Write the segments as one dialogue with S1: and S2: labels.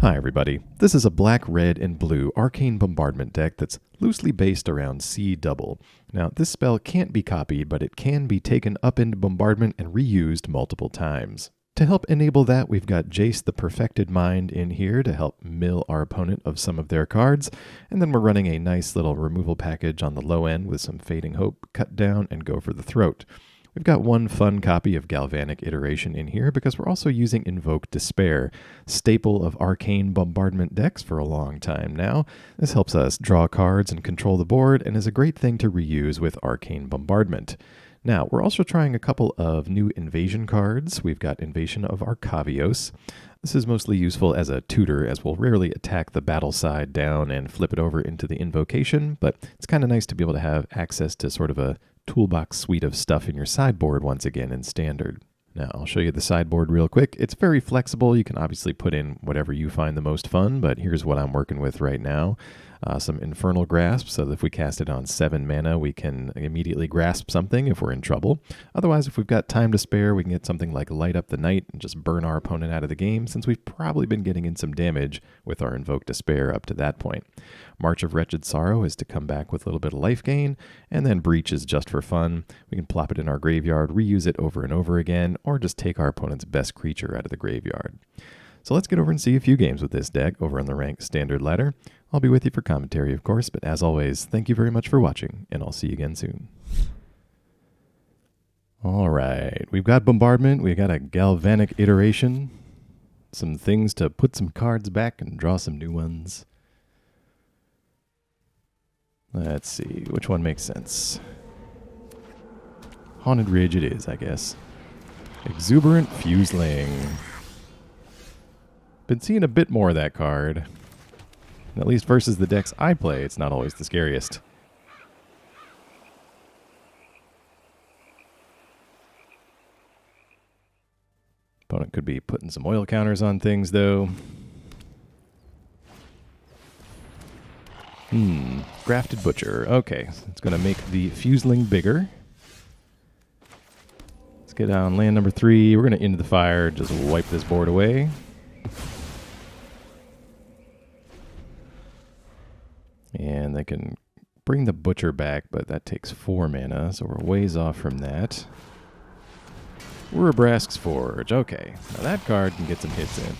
S1: Hi everybody, this is a black, red, and blue Arcane Bombardment deck that's loosely based around C double. Now this spell can't be copied, but it can be taken up into Bombardment and reused multiple times. To help enable that, we've got Jace the Perfected Mind in here to help mill our opponent of some of their cards, and then we're running a nice little removal package on the low end with some Fading Hope, Cut Down, and Go for the Throat. We've got one fun copy of Galvanic Iteration in here because we're also using Invoke Despair, staple of Arcane Bombardment decks for a long time now. This helps us draw cards and control the board and is a great thing to reuse with Arcane Bombardment. Now, we're also trying a couple of new invasion cards. We've got Invasion of Arcavios. This is mostly useful as a tutor, as we'll rarely attack the battle side down and flip it over into the invocation, but it's kind of nice to be able to have access to sort of a toolbox suite of stuff in your sideboard once again in Standard. Now, I'll show you the sideboard real quick. It's very flexible. You can obviously put in whatever you find the most fun, but here's what I'm working with right now. Some Infernal Grasp, so that if we cast it on 7 mana, we can immediately grasp something if we're in trouble. Otherwise, if we've got time to spare, we can get something like Light Up the Night and just burn our opponent out of the game, since we've probably been getting in some damage with our Invoke Despair up to that point. March of Wretched Sorrow is to come back with a little bit of life gain, and then Breach is just for fun. We can plop it in our graveyard, reuse it over and over again, or just take our opponent's best creature out of the graveyard. So let's get over and see a few games with this deck over on the ranked Standard ladder. I'll be with you for commentary, of course, but as always, thank you very much for watching, and I'll see you again soon. All right, we've got Bombardment, we've got a Galvanic Iteration, some things to put some cards back and draw some new ones. Let's see, which one makes sense? Haunted Ridge it is, I guess. Exuberant Fuseling. Been seeing a bit more of that card. At least versus the decks I play, it's not always the scariest. Opponent could be putting some oil counters on things, though. Grafted Butcher. Okay, so it's going to make the Fuseling bigger. Let's get on land number 3. We're going to Into the Fire, just wipe this board away. And they can bring the Butcher back, but that takes 4 mana, so we're ways off from that. Urabrask's Forge. Okay, now that card can get some hits in.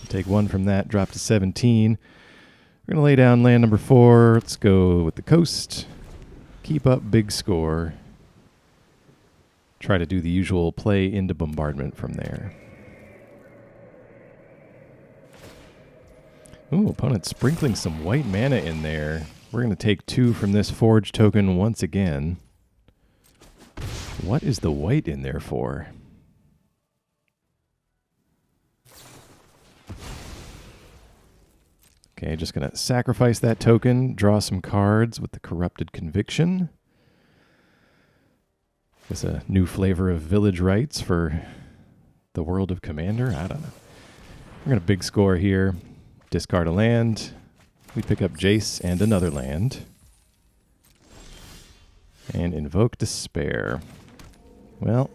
S1: Take 1 from that, drop to 17. We're going to lay down land number 4. Let's go with the Coast. Keep up big score. Try to do the usual play into Bombardment from there. Ooh, opponent sprinkling some white mana in there. We're going to take 2 from this Forge token once again. What is the white in there for? Okay, just going to sacrifice that token, draw some cards with the Corrupted Conviction. Guess a new flavor of Village Rites for the world of Commander? I don't know. We're going to big score here. Discard a land. We pick up Jace and another land. And Invoke Despair. Well,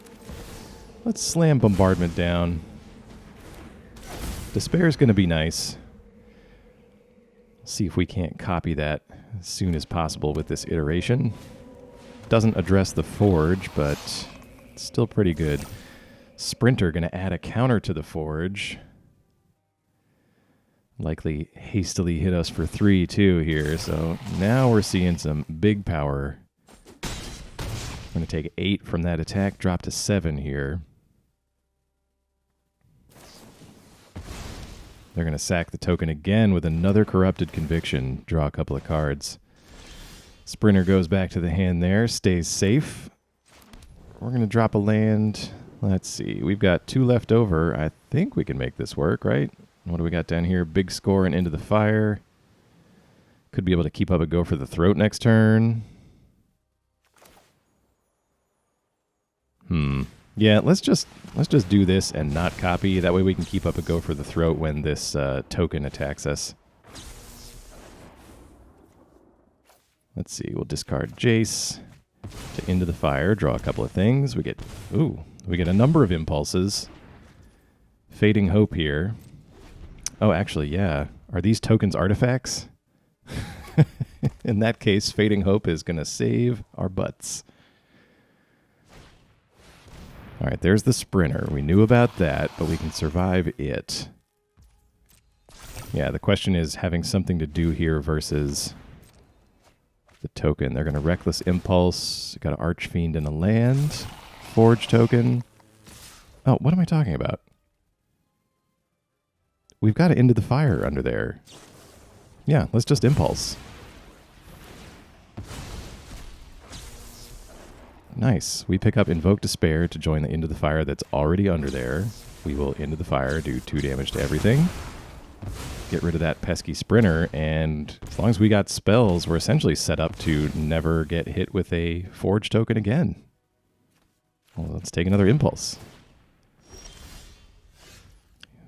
S1: let's slam Bombardment down. Despair is going to be nice. See if we can't copy that as soon as possible with this iteration. Doesn't address the Forge, but it's still pretty good. Sprinter going to add a counter to the Forge. Likely hastily hit us for 3 too here, so now we're seeing some big power. I'm going to take 8 from that attack, drop to 7 here. They're going to sack the token again with another Corrupted Conviction, draw a couple of cards. Sprinter goes back to the hand there, stays safe. We're going to drop a land. Let's see, we've got 2 left over. I think we can make this work, right? What do we got down here? Big score and Into the Fire. Could be able to keep up a Go for the Throat next turn. Yeah, let's just do this and not copy. That way we can keep up a Go for the Throat when this token attacks us. Let's see, we'll discard Jace to Into the Fire, draw a couple of things. We get a number of impulses. Fading Hope here. Oh, actually, yeah. Are these tokens artifacts? In that case, Fading Hope is going to save our butts. All right, there's the Sprinter. We knew about that, but we can survive it. Yeah, the question is having something to do here versus the token. They're going to Reckless Impulse. Got an Archfiend and a land. Forge token. Oh, what am I talking about? We've got it Into the Fire under there. Yeah, let's just Impulse. Nice. We pick up Invoke Despair to join the Into the Fire that's already under there. We will Into the Fire, do 2 damage to everything. Get rid of that pesky Sprinter, and as long as we got spells, we're essentially set up to never get hit with a Forge token again. Well, let's take another Impulse.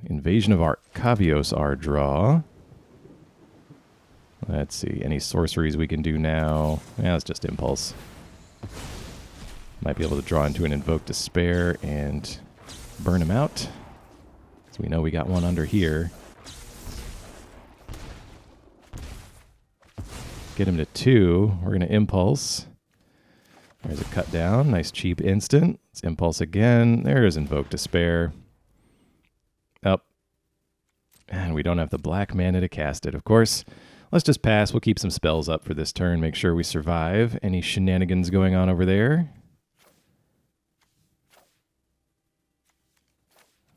S1: Invasion of Arcavios, our draw. Let's see, any sorceries we can do now? Yeah, let's just Impulse. Might be able to draw into an Invoke Despair and burn him out. So we know we got one under here. Get him to 2. We're going to Impulse. There's a cut down. Nice cheap instant. Let's Impulse again. There's Invoke Despair. Up. And we don't have the black mana to cast it, of course. Let's just pass. We'll keep some spells up for this turn. Make sure we survive. Any shenanigans going on over there?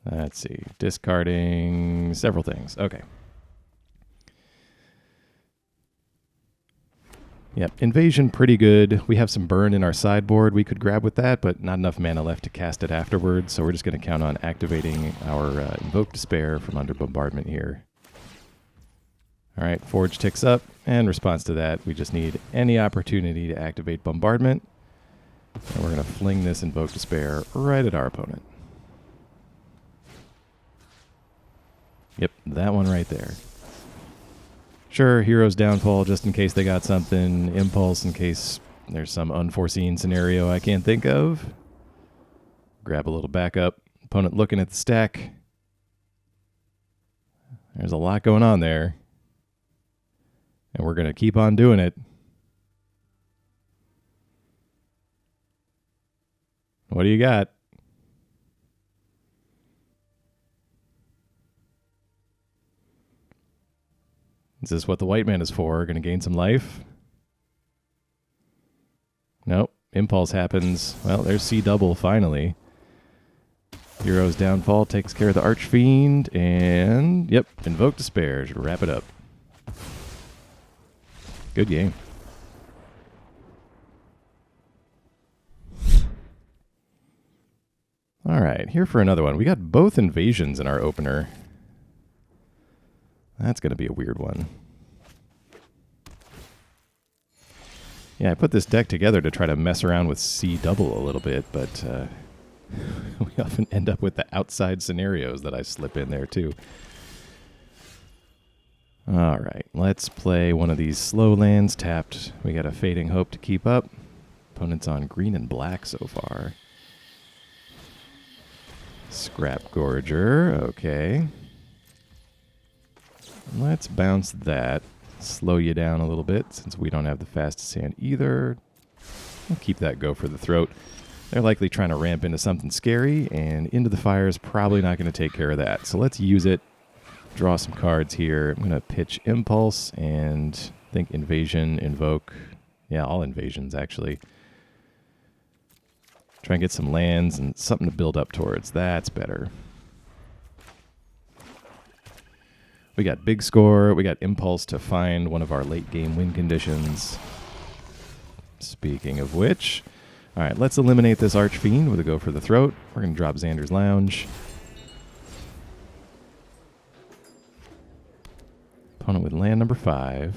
S1: Let's see. Discarding several things. Okay. Yep, Invasion pretty good. We have some burn in our sideboard we could grab with that, but not enough mana left to cast it afterwards, so we're just going to count on activating our Invoke Despair from under Bombardment here. All right, Forge ticks up, and in response to that, we just need any opportunity to activate Bombardment, and we're going to fling this Invoke Despair right at our opponent. Yep, that one right there. Sure, Hero's Downfall just in case they got something. Impulse in case there's some unforeseen scenario I can't think of. Grab a little backup. Opponent looking at the stack. There's a lot going on there. And we're going to keep on doing it. What do you got? Is this what the white man is for? Going to gain some life? Nope. Impulse happens. Well, there's C double finally. Hero's Downfall takes care of the Archfiend. And, yep, Invoke Despair should wrap it up. Good game. All right, here for another one. We got both invasions in our opener. That's going to be a weird one. Yeah, I put this deck together to try to mess around with C double a little bit, but we often end up with the outside scenarios that I slip in there too. All right, let's play one of these slow lands tapped. We got a Fading Hope to keep up. Opponent's on green and black so far. Scrap Gorger, okay. Let's bounce that. Slow you down a little bit since we don't have the fastest hand either. We'll keep that go for the throat. They're likely trying to ramp into something scary, and Into the Fire is probably not going to take care of that. So let's use it. Draw some cards here. I'm going to pitch Impulse and I think Invasion, Invoke. Yeah, all invasions actually. Try and get some lands and something to build up towards. That's better. We got Big Score. We got Impulse to find one of our late game win conditions. Speaking of which, all right, let's eliminate this Archfiend with a go for the throat. We're going to drop Xander's Lounge. Opponent with land number 5.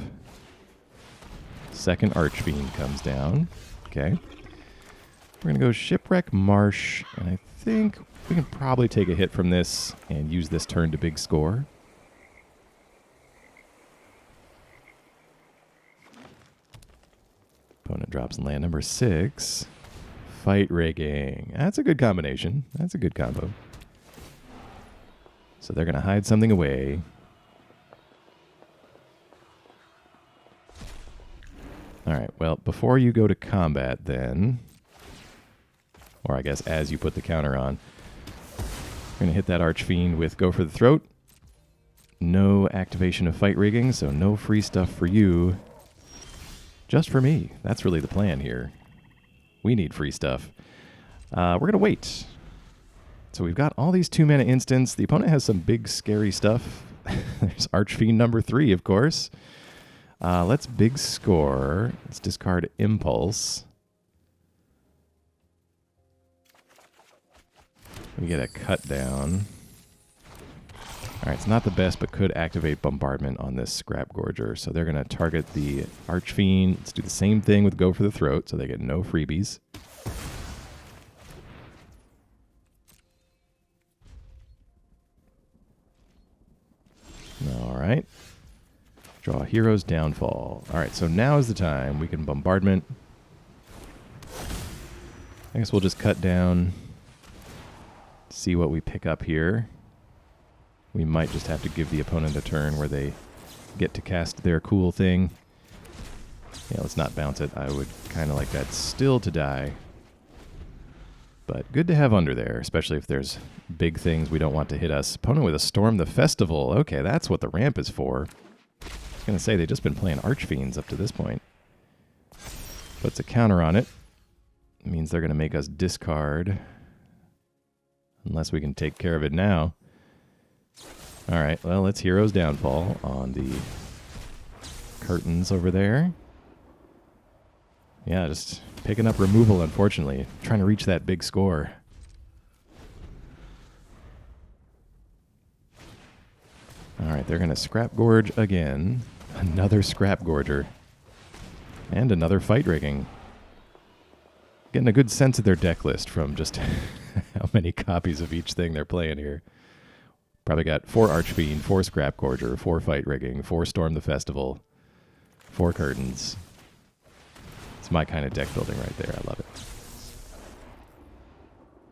S1: Second Archfiend comes down. Okay. We're going to go Shipwreck Marsh, and I think we can probably take a hit from this and use this turn to Big Score. Opponent drops land number 6. Fight Rigging. That's a good combination. That's a good combo. So they're going to hide something away. All right, well, before you go to combat then, or I guess as you put the counter on, we're going to hit that Archfiend with Go for the Throat. No activation of fight rigging, so no free stuff for you. Just for me. That's really the plan here. We need free stuff. We're going to wait. So we've got all these 2-mana instants. The opponent has some big, scary stuff. There's Archfiend number 3, of course. Let's big score. Let's discard Impulse. We get a cut down. Alright, it's not the best, but could activate Bombardment on this Scrap Gorger. So they're going to target the Archfiend. Let's do the same thing with Go for the Throat, so they get no freebies. Alright. Draw Hero's Downfall. Alright, so now is the time. We can Bombardment. I guess we'll just cut down, see what we pick up here. We might just have to give the opponent a turn where they get to cast their cool thing. Yeah, let's not bounce it. I would kind of like that still to die. But good to have under there, especially if there's big things we don't want to hit us. Opponent with a Storm the Festival. Okay, that's what the ramp is for. I was going to say, they've just been playing Archfiends up to this point. Puts a counter on it. It means they're going to make us discard. Unless we can take care of it now. Alright, well, it's Hero's Downfall on the curtains over there. Yeah, just picking up removal, unfortunately. Trying to reach that big score. Alright, they're going to Scrap Gorge again. Another Scrap Gorger. And another Fight Rigging. Getting a good sense of their deck list from just how many copies of each thing they're playing here. Probably got 4 Archfiend, 4 Scrap Gorger, 4 Fight Rigging, 4 Storm the Festival, 4 Curtains. It's my kind of deck building right there. I love it.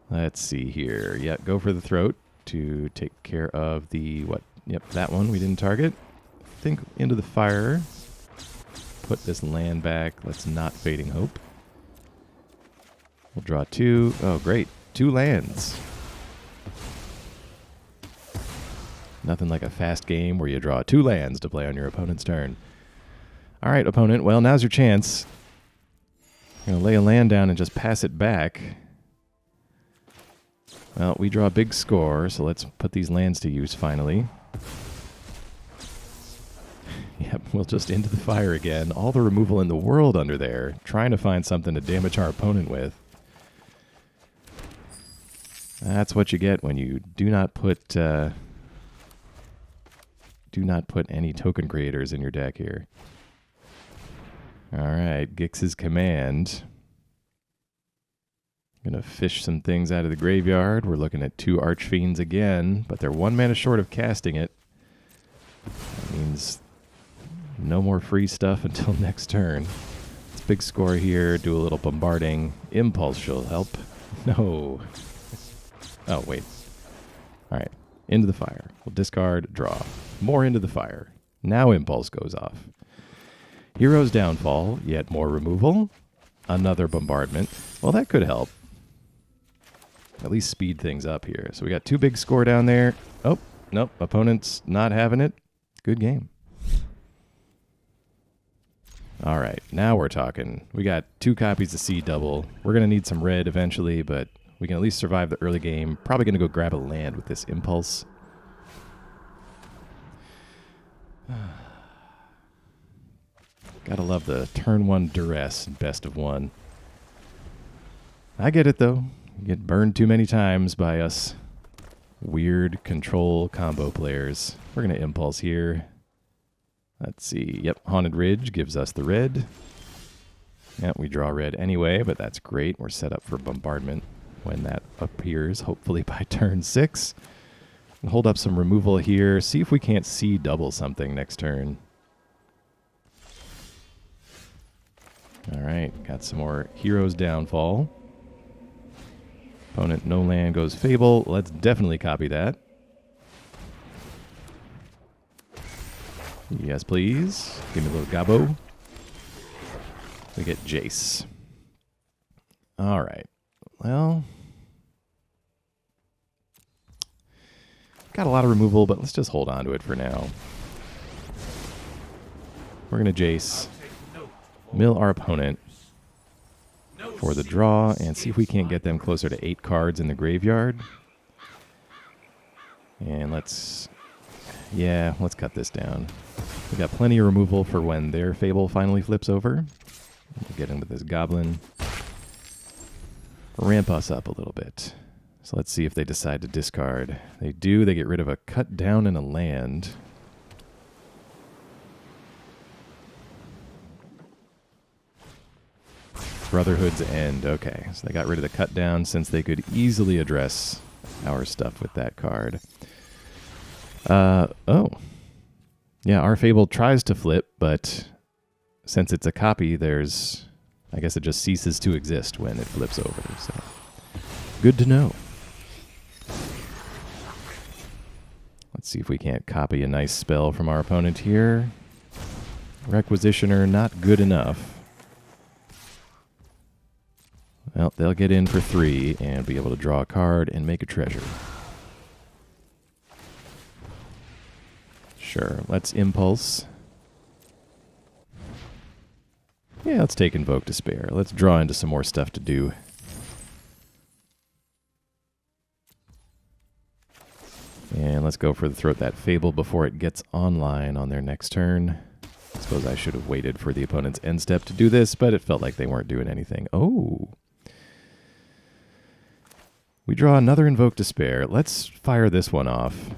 S1: Let's see here. Yeah, Go for the Throat to take care of the, what? Yep, that one we didn't target. Think Into the Fire. Put this land back. Let's not Fading Hope. We'll draw 2. Oh, great. 2 lands. Nothing like a fast game where you draw 2 lands to play on your opponent's turn. All right, opponent. Well, now's your chance. You're going to lay a land down and just pass it back. Well, we draw a big score, so let's put these lands to use finally. Yep, we'll just Into the Fire again. All the removal in the world under there. Trying to find something to damage our opponent with. That's what you get when you do not put any token creators in your deck here. Alright, Gix's Command. Gonna fish some things out of the graveyard. We're looking at 2 Archfiends again, but they're 1 mana short of casting it. That means no more free stuff until next turn. It's a big score here. Do a little bombarding. Impulse shall help. No. Oh, wait. Alright. Into the Fire. We'll discard, draw. More Into the Fire. Now Impulse goes off. Hero's Downfall. Yet more removal. Another Bombardment. Well, that could help. At least speed things up here. So we got 2 big score down there. Oh, nope. Opponent's not having it. Good game. All right. Now we're talking. We got 2 copies of C double. We're going to need some red eventually, but we can at least survive the early game. Probably going to go grab a land with this Impulse. Gotta love the turn 1 duress, best of 1. I get it, though. You get burned too many times by us weird control combo players. We're going to Impulse here. Let's see. Yep, Haunted Ridge gives us the red. Yep, we draw red anyway, but that's great. We're set up for Bombardment when that appears, hopefully by turn 6. We'll hold up some removal here. See if we can't see double something next turn. All right, got some more Hero's Downfall. Opponent no land goes Fable. Let's definitely copy that. Yes, please. Give me a little gobbo. We get Jace. All right. Well, got a lot of removal, but let's just hold on to it for now. We're going to Jace, mill our opponent for the draw, and see if we can't get them closer to 8 cards in the graveyard. And let's cut this down. We got plenty of removal for when their Fable finally flips over. We'll get in with this Goblin. Ramp us up a little bit. So let's see if they decide to discard. They do. They get rid of a cut down and a land. Brotherhood's End. Okay, so they got rid of the cut down since they could easily address our stuff with that card. Oh. Yeah, our Fable tries to flip, but since it's a copy, I guess it just ceases to exist when it flips over. So, good to know. Let's see if we can't copy a nice spell from our opponent here. Requisitioner, not good enough. Well, they'll get in for 3 and be able to draw a card and make a treasure. Sure, let's Impulse. Yeah, let's take Invoke Despair. Let's draw into some more stuff to do. And let's go for the Throat That Fable before it gets online on their next turn. I suppose I should have waited for the opponent's end step to do this, but it felt like they weren't doing anything. Oh. We draw another Invoke Despair. Let's fire this one off.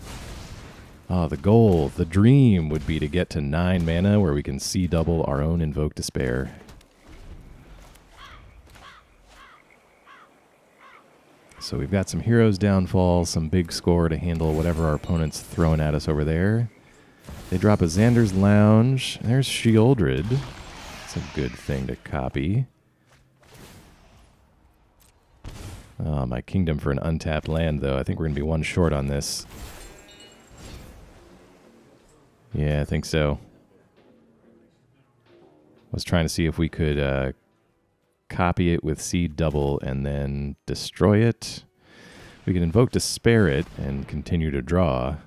S1: Oh, the goal, the dream would be to get to 9 mana where we can see double our own Invoke Despair. So we've got some Heroes Downfall, some big score to handle whatever our opponent's throwing at us over there. They drop a Xander's Lounge. There's Sheoldred. That's a good thing to copy. Oh, my Kingdom for an untapped land, though. I think we're going to be one short on this. Yeah, I think so. Was trying to see if we could copy it with seed double and then destroy it. We can Invoke Despair it and continue to draw.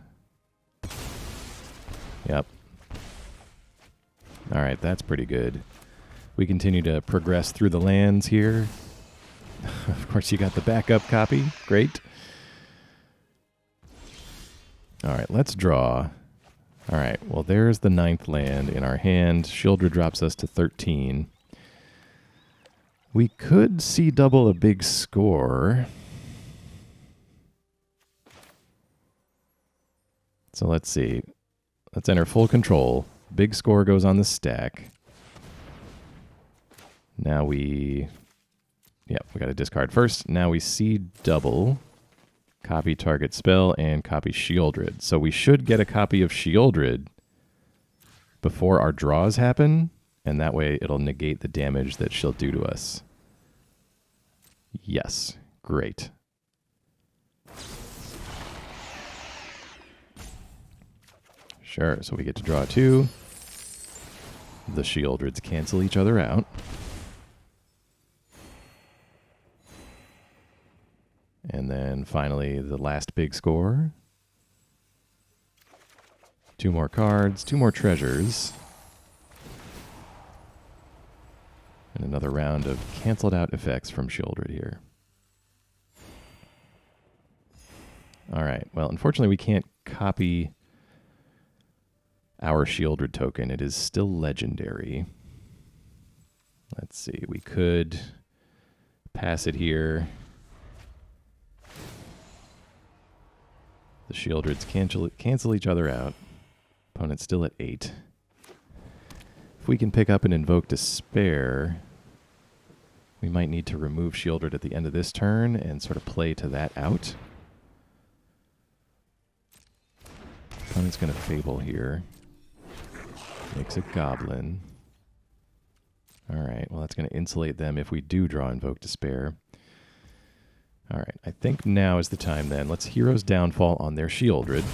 S1: Yep. All right, that's pretty good. We continue to progress through the lands here. Of course, you got the backup copy. Great. All right, let's draw. All right, well, there's the 9th land in our hand. Sheoldred drops us to 13. We could see double a big score. So let's see. Let's enter full control. Big score goes on the stack. Now we got to discard first. Now we see double. Copy target spell and copy Sheoldred. So we should get a copy of Sheoldred before our draws happen, and that way it'll negate the damage that she'll do to us. Yes, great. Sure, so we get to draw 2. The Sheoldreds cancel each other out. And then finally, the last big score. 2 more cards, 2 more treasures. And another round of canceled out effects from Sheoldred here. All right, well, unfortunately we can't copy our Sheoldred token. It is still legendary. Let's see, we could pass it here. The Sheoldreds cancel each other out. Opponent's still at 8. If we can pick up and Invoke Despair, we might need to remove Sheoldred at the end of this turn and sort of play to that out. Opponent's going to Fable here. Makes a Goblin. Alright, well that's going to insulate them if we do draw Invoke Despair. All right, I think now is the time then. Let's Heroes Downfall on their Sheoldred.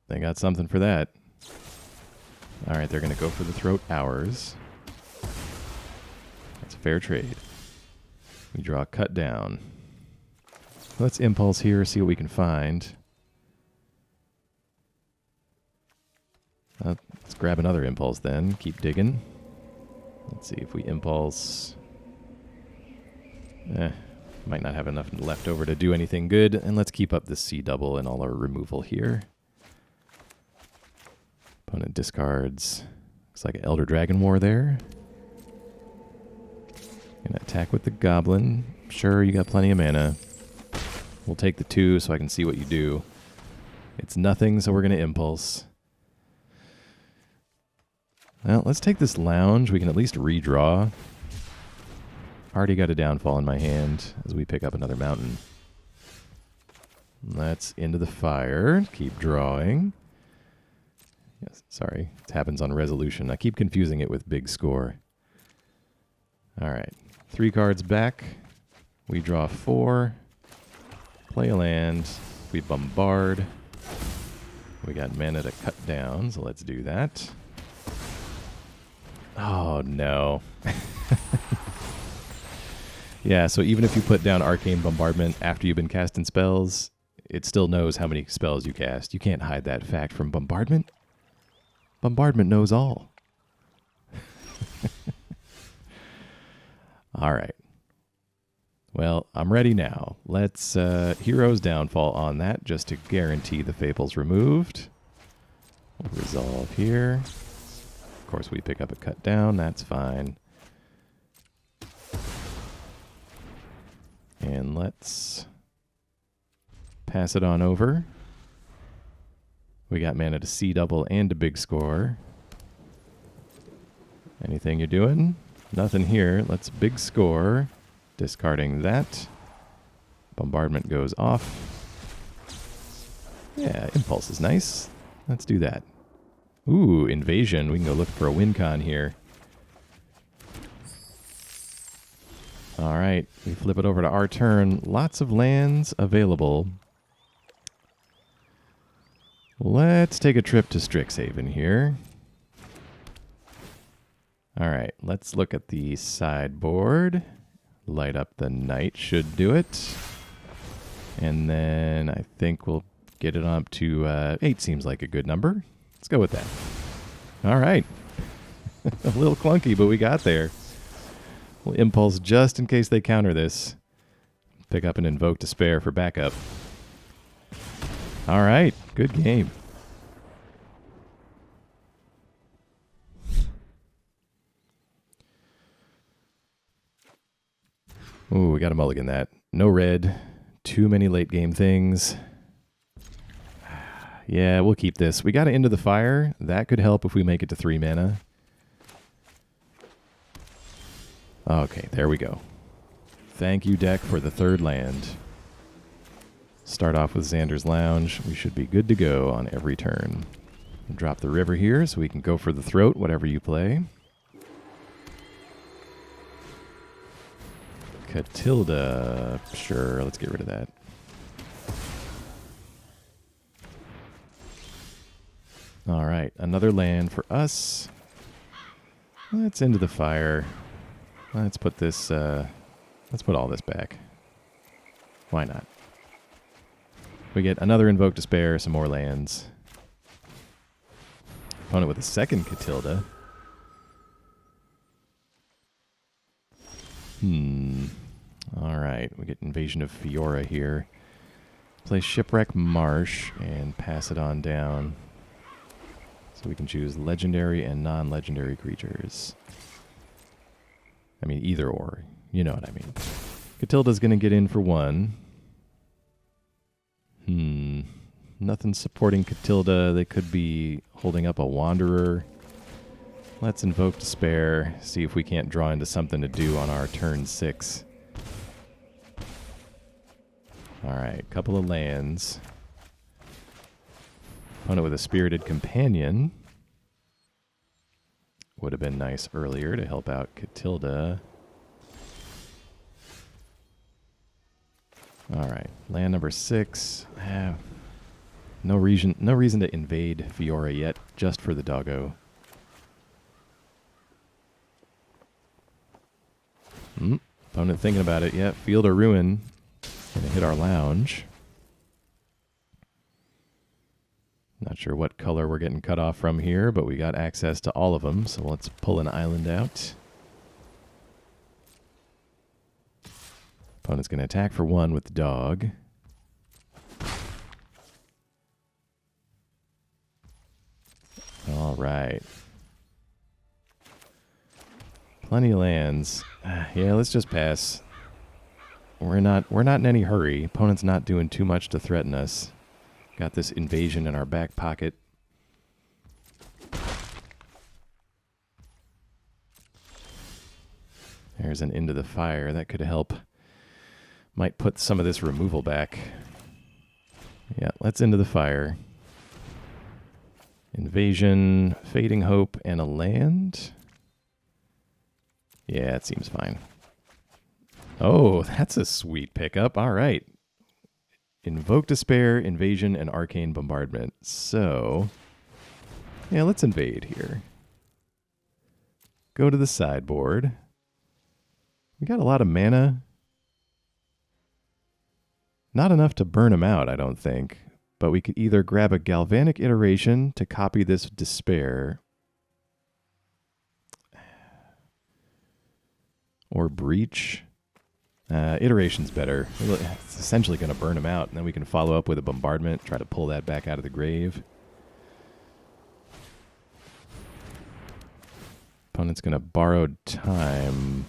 S1: They got something for that. All right, they're going to go for the Throat Hours. That's a fair trade. We draw Cut Down. Let's Impulse here, see what we can find. Let's grab another Impulse then. Keep digging. Let's see if we Impulse. Might not have enough left over to do anything good. And let's keep up this C double and all our removal here. Opponent discards. Looks like an Elder Dragon War there. Gonna attack with the Goblin. Sure, you got plenty of mana. We'll take the 2 so I can see what you do. It's nothing, so we're gonna Impulse. Well, let's take this Lounge. We can at least redraw. Already got a Downfall in my hand as we pick up another Mountain. Let's into the fire. Keep drawing. Yes, sorry, it happens on Resolution. I keep confusing it with Big Score. All right, 3 cards back. We draw 4. Play a land. We bombard. We got mana to cut down, so let's do that. Oh, no. Yeah, so even if you put down Arcane Bombardment after you've been casting spells, it still knows how many spells you cast. You can't hide that fact from Bombardment. Bombardment knows all. All right. Well, I'm ready now. Let's Hero's Downfall on that just to guarantee the Fable's removed. We'll resolve here. Of course, we pick up a cut down. That's fine. And let's pass it on over. We got mana to C double and a Big Score. Anything you're doing? Nothing here. Let's Big Score. Discarding that. Bombardment goes off. Yeah, Impulse is nice. Let's do that. Ooh, Invasion. We can go look for a win con here. All right, we flip it over to our turn. Lots of lands available. Let's take a trip to Strixhaven here. All right, let's look at the sideboard. Light up the Knight should do it. And then I think we'll get it up to 8 seems like a good number. Let's go with that. All right. A little clunky, but we got there. We'll Impulse just in case they counter this. Pick up an Invoke Despair for backup. All right. Good game. Ooh, we got to mulligan that. No red. Too many late game things. Yeah, we'll keep this. We got to Into the Fire. That could help if we make it to 3 mana. Okay, there we go. Thank you, deck, for the 3rd land. Start off with Xander's Lounge. We should be good to go on every turn. Drop the river here so we can go for the Throat, whatever you play. Catilda. Sure, let's get rid of that. All right, another land for us. Let's Into the Fire. Let's put this, let's put all this back. Why not? We get another Invoke Despair, some more lands. Opponent with a second Catilda. All right, we get Invasion of Fiora here. Play Shipwreck Marsh and pass it on down. So we can choose legendary and non-legendary creatures. I mean, either or. You know what I mean. Catilda's going to get in for 1. Nothing supporting Catilda. They could be holding up a Wanderer. Let's Invoke Despair. See if we can't draw into something to do on our turn 6. All right, couple of lands. Opponent with a Spirited Companion. Would have been nice earlier to help out Catilda. All right, land number 6. No reason to invade Fiora yet, just for the doggo. Opponent thinking about it. Yeah, Field of Ruin. Gonna hit our lounge. Not sure what color we're getting cut off from here, but we got access to all of them, so let's pull an island out. Opponent's gonna attack for 1 with the dog. All right. Plenty of lands. Yeah, let's just pass. We're not in any hurry. Opponent's not doing too much to threaten us. Got this invasion in our back pocket. There's an Into the Fire. That could help. Might put some of this removal back. Yeah, let's Into the Fire. Invasion, Fading Hope, and a land. Yeah, it seems fine. Oh, that's a sweet pickup. All right. Invoke Despair, Invasion, and Arcane Bombardment. So, yeah, let's invade here. Go to the sideboard. We got a lot of mana. Not enough to burn them out, I don't think. But we could either grab a Galvanic Iteration to copy this Despair, or Breach. Iteration's better. It's essentially going to burn them out, and then we can follow up with a Bombardment, try to pull that back out of the grave. Opponent's going to borrow time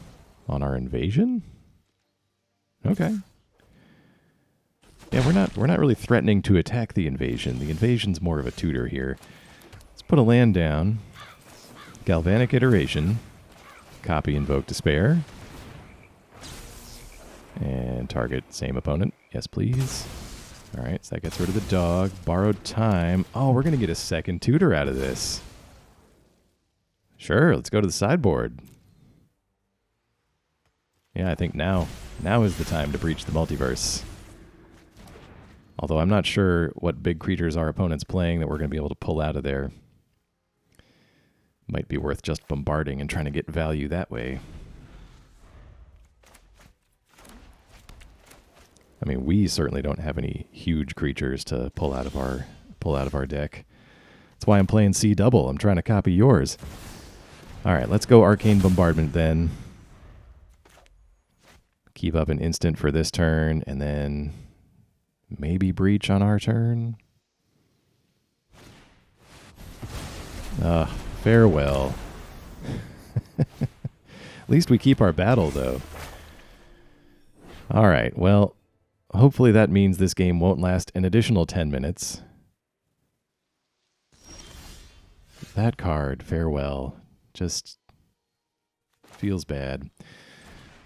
S1: on our invasion? Okay. Yeah, we're not really threatening to attack the invasion. The invasion's more of a tutor here. Let's put a land down. Galvanic Iteration. Copy Invoke Despair. And target same opponent. Yes, please. All right, so that gets rid of the dog. Borrowed time. Oh, we're going to get a second tutor out of this. Sure, let's go to the sideboard. Yeah, I think now is the time to breach the multiverse. Although I'm not sure what big creatures our opponent's playing that we're going to be able to pull out of there. Might be worth just bombarding and trying to get value that way. I mean, we certainly don't have any huge creatures to pull out of our deck. That's why I'm playing C double. I'm trying to copy yours. All right, let's go Arcane Bombardment then. Keep up an instant for this turn, and then maybe Breach on our turn. Farewell. At least we keep our battle, though. All right, well, hopefully that means this game won't last an additional 10 minutes. That card, Farewell, just feels bad.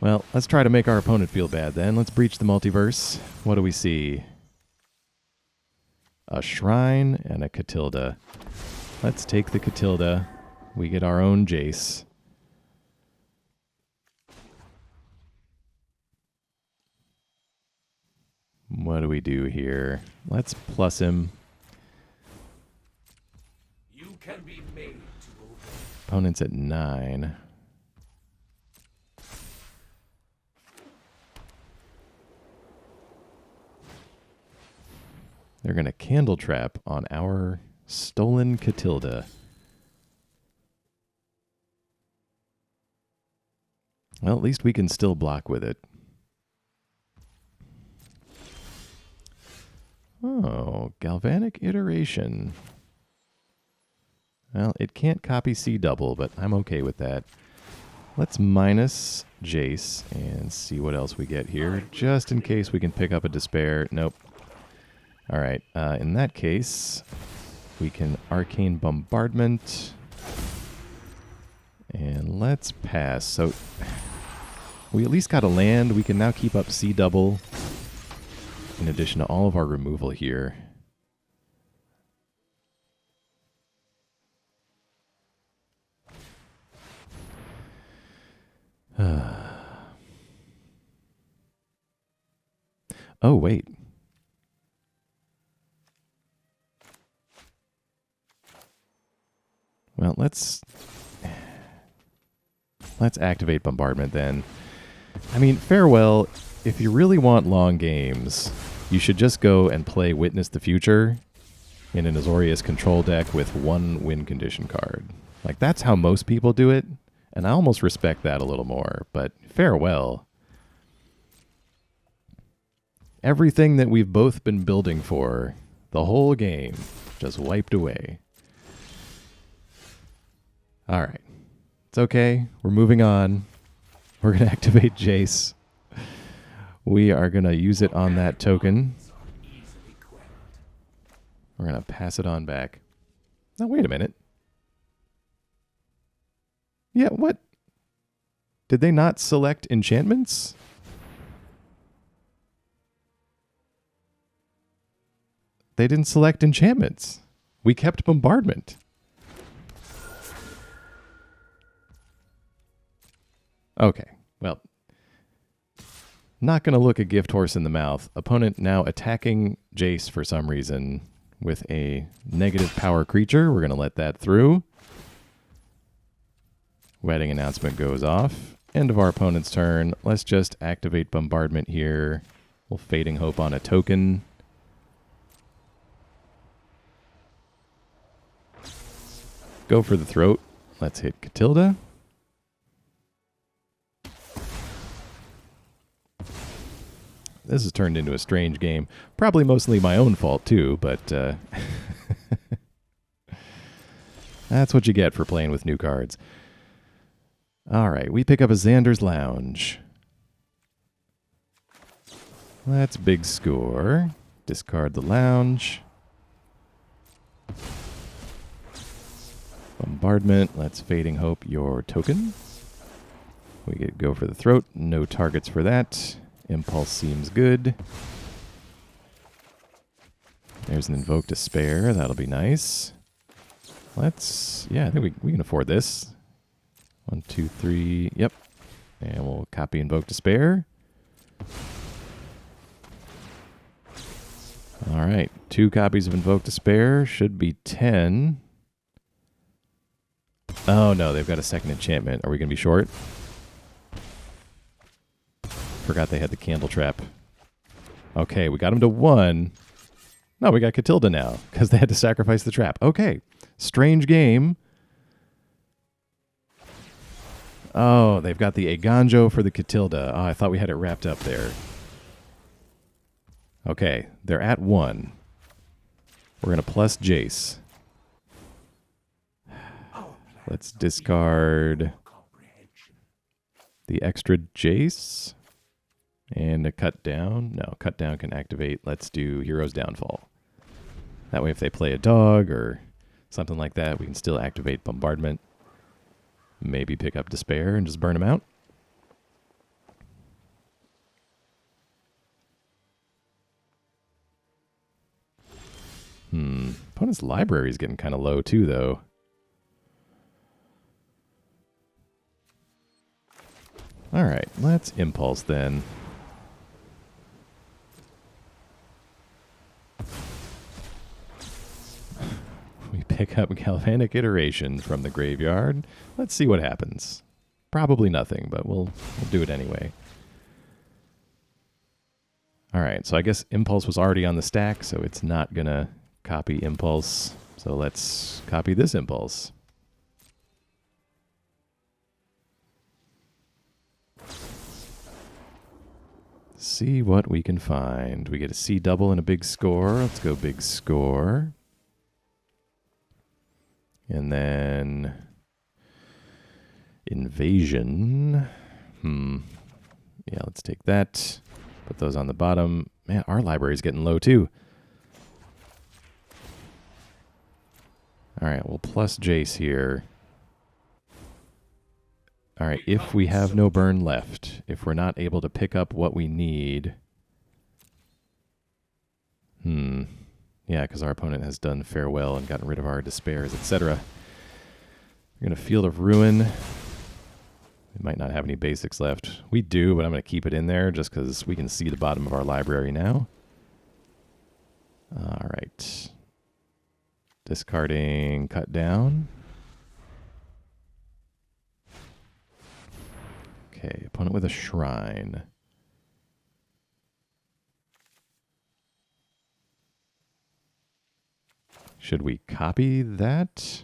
S1: Well, let's try to make our opponent feel bad then. Let's breach the multiverse. What do we see? A Shrine and a Catilda. Let's take the Catilda. We get our own Jace. What do we do here? Let's plus him. You can be made to obey. Opponent's at 9. They're going to Candle Trap on our stolen Catilda. Well, at least we can still block with it. Oh, Galvanic Iteration. Well, it can't copy C double, but I'm okay with that. Let's minus Jace and see what else we get here, just in case we can pick up a Despair. Nope. All right, in that case, we can Arcane Bombardment. And let's pass. So we at least got a land. We can now keep up C double in addition to all of our removal here. Oh, wait. Well, let's activate Bombardment then. I mean, farewell, if you really want long games, you should just go and play Witness the Future in an Azorius control deck with one win condition card. Like, that's how most people do it, and I almost respect that a little more, but farewell. Everything that we've both been building for the whole game just wiped away. All right. It's okay. We're moving on. We're going to activate Jace. We are going to use it on that token. We're going to pass it on back. Now, wait a minute. Yeah, what? Did they not select enchantments? They didn't select enchantments. We kept Bombardment. Okay, well, not going to look a gift horse in the mouth. Opponent now attacking Jace for some reason with a negative power creature. We're going to let that through. Wedding announcement goes off. End of our opponent's turn. Let's just activate Bombardment here. We'll Fading Hope on a token. Go for the throat. Let's hit Catilda. This has turned into a strange game. Probably mostly my own fault, too, but that's what you get for playing with new cards. All right, we pick up a Xander's Lounge. That's big score. Discard the Lounge. Bombardment. Let's Fading Hope your token. We get Go for the Throat. No targets for that. Impulse seems good. There's an Invoke Despair. That'll be nice. Let's... Yeah, I think we can afford this. 1, 2, 3... Yep. And we'll copy Invoke Despair. Alright. 2 copies of Invoke Despair. Should be 10. Oh, no. They've got a second enchantment. Are we going to be short? Forgot they had the Candle Trap. Okay, we got him to 1. No, we got Catilda now, because they had to sacrifice the trap. Okay, strange game. Oh, they've got the Aganjo for the Catilda. Oh, I thought we had it wrapped up there. Okay, they're at 1. We're going to plus Jace. Let's discard the extra Jace. And a cut down. No, cut down can activate. Let's do Hero's Downfall. That way if they play a dog or something like that, we can still activate Bombardment. Maybe pick up Despair and just burn them out. Opponent's library is getting kind of low too, though. All right, let's Impulse then. We pick up Galvanic Iteration from the graveyard. Let's see what happens. Probably nothing, but we'll do it anyway. All right, so I guess Impulse was already on the stack, so it's not going to copy Impulse. So let's copy this Impulse. See what we can find. We get a C double and a big score. Let's go big score. And then Invasion. Yeah, let's take that. Put those on the bottom. Man, our library's getting low too. All right, we'll plus Jace here. All right, if we have no burn left, if we're not able to pick up what we need. Yeah, because our opponent has done farewell and gotten rid of our despairs, etc. We're going to Field of Ruin. We might not have any basics left. We do, but I'm going to keep it in there just because we can see the bottom of our library now. All right. Discarding Cut Down. Okay, opponent with a shrine. Should we copy that?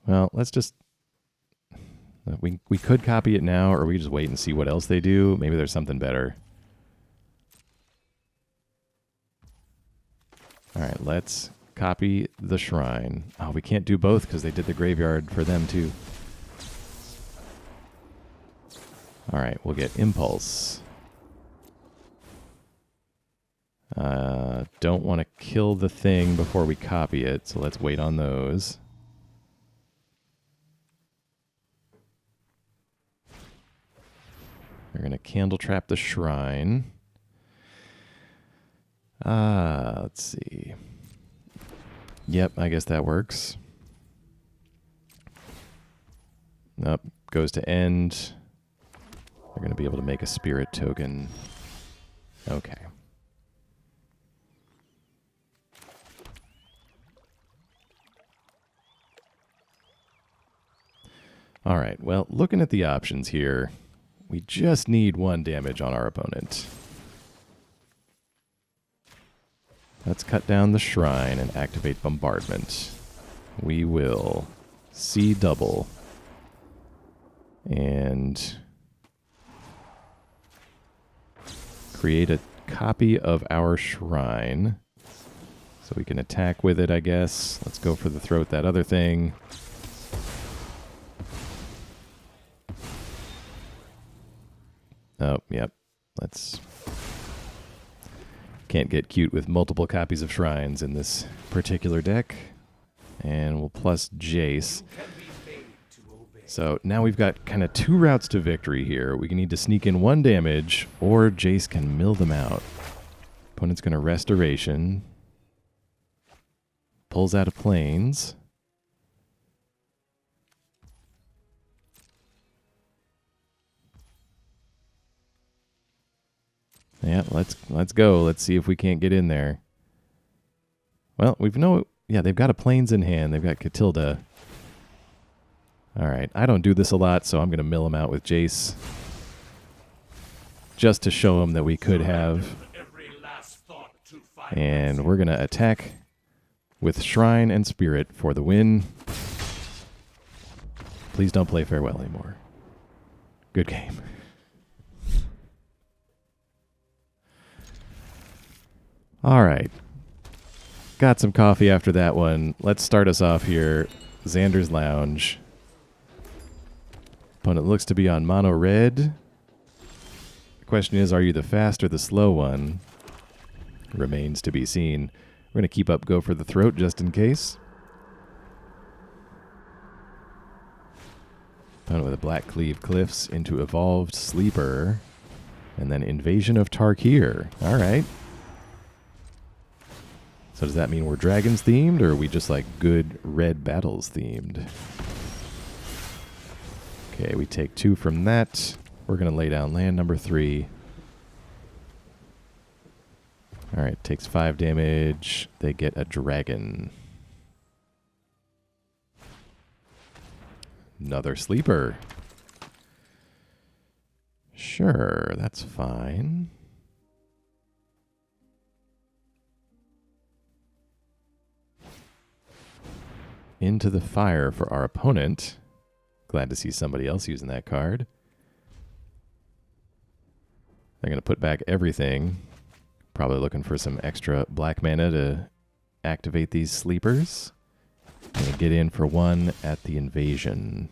S1: Well, let's just... We could copy it now, or we could just wait and see what else they do. Maybe there's something better. Alright, let's copy the shrine. Oh, we can't do both because they did the graveyard for them too. Alright, we'll get Impulse. Don't want to kill the thing before we copy it, so let's wait on those. We're going to Candle Trap the Shrine. Let's see. Yep, I guess that works. Nope, goes to end. We're going to be able to make a spirit token. Okay. All right, well, looking at the options here, we just need 1 damage on our opponent. Let's cut down the shrine and activate Bombardment. We will see double and create a copy of our shrine so we can attack with it, I guess. Let's go for the throat, that other thing. Oh, yep. Let's... Can't get cute with multiple copies of shrines in this particular deck. And we'll plus Jace. So now we've got kind of 2 routes to victory here. We can need to sneak in 1 damage, or Jace can mill them out. Opponent's going to Restoration. Pulls out of Plains. Yeah, let's go. Let's see if we can't get in there. Well, yeah, they've got a Plains in hand. They've got Catilda. All right, I don't do this a lot, so I'm going to mill them out with Jace. Just to show them that we could have. And we're going to attack with Shrine and Spirit for the win. Please don't play Farewell anymore. Good game. All right. Got some coffee after that one. Let's start us off here. Xander's Lounge. Opponent looks to be on mono red. The question is, are you the fast or the slow one? Remains to be seen. We're going to keep up Go for the Throat just in case. Opponent with a Black Cleave Cliffs into Evolved Sleeper. And then Invasion of Tarkir. All right. So does that mean we're dragons themed, or are we just like good red battles themed? Okay, we take 2 from that. We're going to lay down land number 3. All right, takes 5 damage. They get a dragon. Another sleeper. Sure, that's fine. Into the Fire for our opponent. Glad to see somebody else using that card. They're going to put back everything. Probably looking for some extra black mana to activate these sleepers. Going to get in for 1 at the Invasion.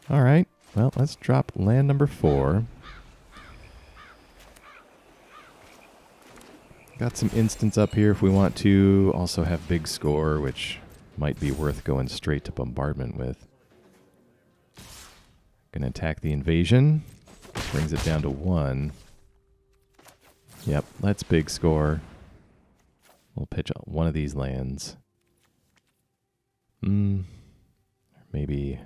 S1: All right. Well, let's drop land number 4. Got some instants up here if we want to. Also have big score, which might be worth going straight to Bombardment with. Gonna attack the Invasion. Brings it down to 1. Yep, let's big score. We'll pitch one of these lands. Maybe...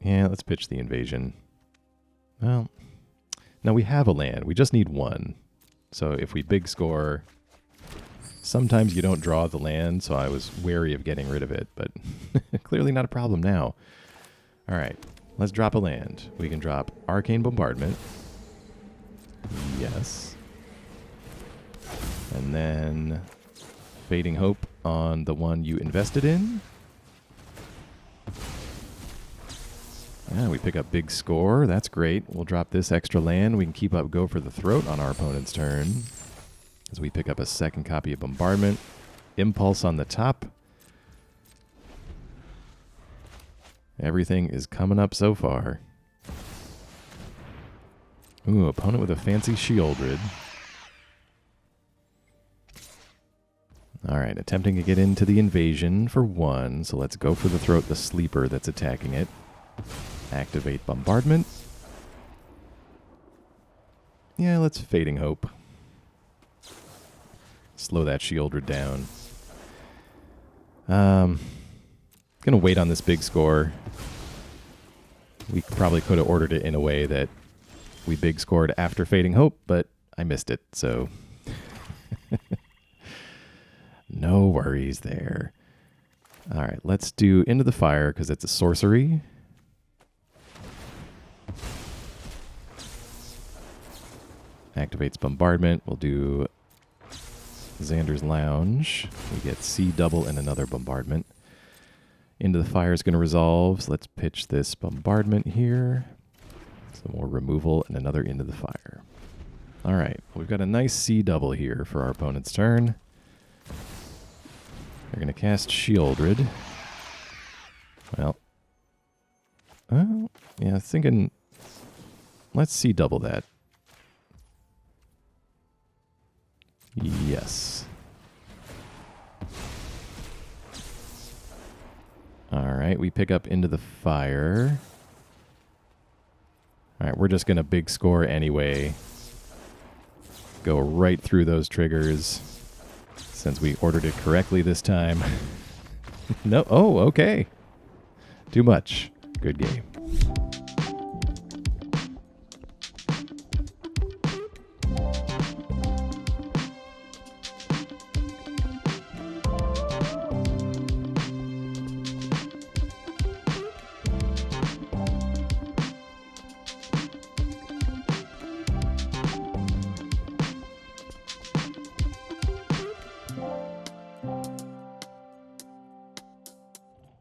S1: Yeah, let's pitch the Invasion. Well, no, we have a land. We just need 1. So if we big score... Sometimes you don't draw the land, so I was wary of getting rid of it, but clearly not a problem now. All right, let's drop a land. We can drop Arcane Bombardment. Yes. And then Fading Hope on the one you invested in. Yeah, we pick up big score. That's great. We'll drop this extra land. We can keep up Go for the Throat on our opponent's turn. As we pick up a second copy of Bombardment. Impulse on the top. Everything is coming up so far. Ooh, opponent with a fancy Shieldred. Alright, attempting to get into the invasion for 1. So let's Go for the Throat, the sleeper that's attacking it. Activate Bombardment. Yeah, let's Fading Hope. Slow that Shieldred down. Gonna wait on this big score. We probably could have ordered it in a way that we big scored after Fading Hope, but I missed it, so no worries there. All right, let's do Into the Fire because it's a sorcery. Activates Bombardment. We'll do Xander's Lounge. We get C double and another Bombardment. Into the Fire is going to resolve. So let's pitch this Bombardment here. Some more removal and another Into the Fire. All right, we've got a nice C double here for our opponent's turn. They're going to cast Shieldred. Well, yeah, thinking, let's C double that. Yes. All right, we pick up Into the Fire. All right, we're just going to big score anyway. Go right through those triggers since we ordered it correctly this time. No, oh, okay. Too much. Good game.